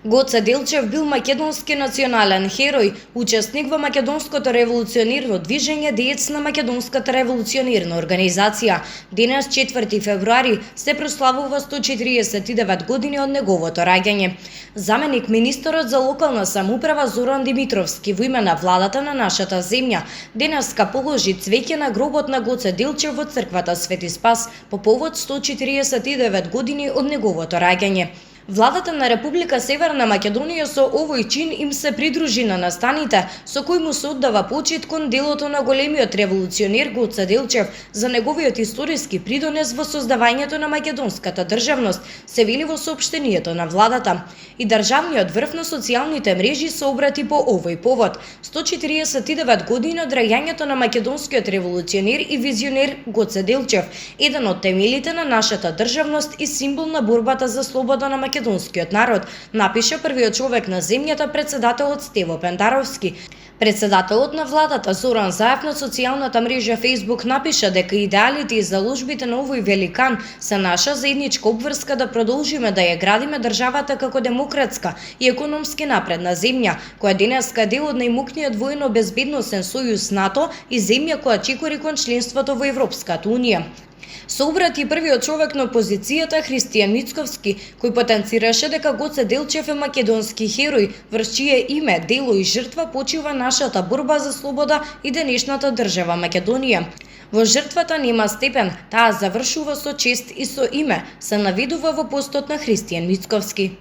Гоце Делчев бил македонски национален херој, учесник во македонското револуционирно движење, деец на македонската револуционирна организација. Денес 4 февруари се прославува 149 години од неговото раѓање. Заменик министерот за локална самоуправа Зоран Димитровски во име на владата на нашата земја денеска положи цвеќе на гробот на Гоце Делчев во црквата Свети Спас по повод 149 години од неговото раѓање. Владата на Република Северна Македонија со овој чин им се придружи на настаните со кои му се оддава почит кон делото на големиот револуционер Гоце Делчев за неговиот историски придонес во создавањето на македонската државност, се вели во соопштението на владата. И државниот врв на социјалните мрежи се обрати по овој повод. 149 години од раѓањето на македонскиот револуционер и визионер Гоце Делчев, еден од темелите на нашата државност и символ на борбата за слобода на македонскиот народ, напиша првиот човек на земјата, председателот Стево Пендаровски. Председателот на владата Зоран Заев на социјалната мрежа Facebook напиша дека идеалите и заложбите на овој великан се наша заедничка обврска да продолжиме да ја градиме државата како демократска и економски напредна земја, која денеска е дел од најмокниот воено-безбедносен сојуз НАТО и земја која чекори кон членството во Европската унија. Се обрати првиот човек на опозицијата Христијан Мицковски, кој потенцираше дека Гоце Делчев е македонски херој, врз чие име, дело и жртва почива нашата борба за слобода и денешната држава Македонија. Во жртвата нема степен, таа завршува со чест и со име, се наведува во постот на Христијан Мицковски.